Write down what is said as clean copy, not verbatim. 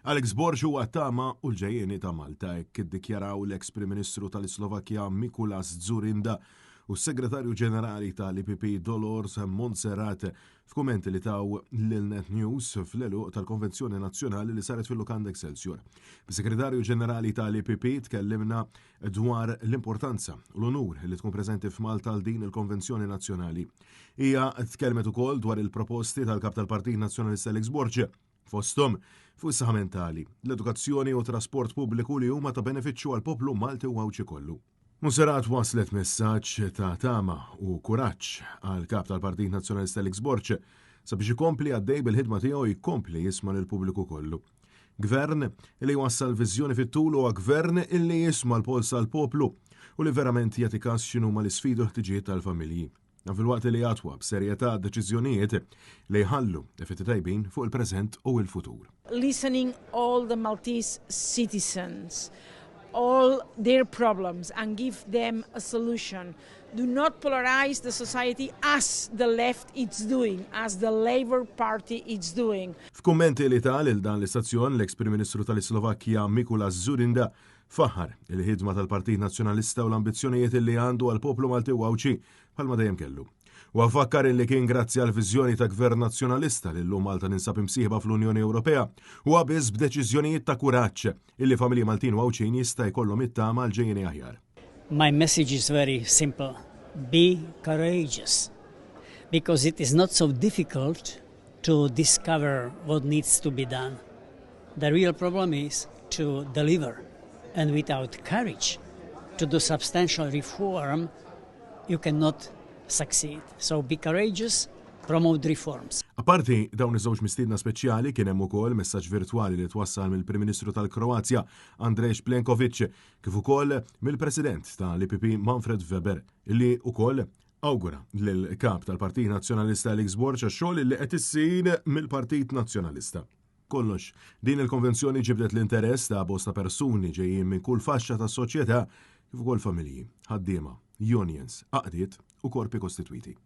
Alex Borg huwa tama u l-ġejjeni ta' Malta hekk iddikjaraw l-eks Prim Ministru tal-Slovakkja Mikuláš Dzurinda u s-Segretarju Ġenerali tal-IPP Dolors Montserrat f'kumenti li taw lil-Net News fl-eluq tal-Konvenzjoni Nazzjonali li saret fil-Lukanda Excelsior. Is-Segretarju Ġenerali tal-IPP tkellimna dwar l-importanza u l-onur li tkun preżenti f'Malta għal din il-Konvenzjoni Nazzjonali. Hija tkellmet ukoll dwar il-proposti tal-Kap tal-Partit Nazzjonalista Alex Borg fosthom fuq is-saħħa mentali, l-edukazzjoni u trasport pubbliku li huma ta' benefiċċju għal poplu Malti u Għawċi kollu. Montserrat waslet messaġġ ta' tama u kuraġġ għal kap tal-Partit Nazzjonalista Alex Borg sabiex ikompli għaddej bil-ħidma tiegħu jkompli jisma' lill-pubbliku kollu. Gvern li wassal viżjoni fit-tul huwa gvern illi jisma' l-polsa l-poplu u li verament jagħti każ x'inhuma l-isfidu ħtiġijiet tal-familji. Fil-waqt li jatwa b'serjetà deċiżjonijiet li jħallu effetti tajbin fuq il-preżent u l-futur. Listening all the Maltese citizens, all their problems and give them a solution. Do not polarize the society as the left is doing, as the Labour Party is doing. F'kummenti li tal il dan l-istazzjon l-eks Prim Ministru tal-Slovakkja Mikuláš Dzurinda faħar il-ħidma tal-Partit Nazzjonalista u l-ambizzjonijiet li għandu għal poplu Malti u Għawċi bħalma dejjem kellu. U għafakkar li kien grazzi għal viżjoni ta' gvern nazzjonalista li l-lum Malta ninsab imsieħba fl-Unjoni Ewropea u għabiz b'deċiżjonijiet ta' kuraġġ illi familji Maltin u Għawċin jista' jkollhom it-tama għal ġejjeni aħjar. My message is very simple. Be courageous. Because it is not so difficult to discover what needs to be done. The real problem is to deliver. And without courage to do substantial reform, you cannot succeed. So be courageous, promote reforms. Aparti dawn iż-żewġ mistiedna speċjali kien hemm ukoll messaġġ virtwali li twassal mill-Prim Ministru tal-Kroazja Andrej Plenković kif ukoll mill-President tal-IPP Manfred Weber illi ukoll awgura lill-kap tal-Partit Nazzjonalista Alex Borg għax-xogħol li qed issir mill-Partit Nazzjonalista. Kollox, din il-konvenzjoni ġibdet l-interess ta' bosta persuni ġejjin minn kull faxxa tas-soċjetà kif ukoll familji, ħaddiema, unions, għaqdiet u korpi kostitwiti.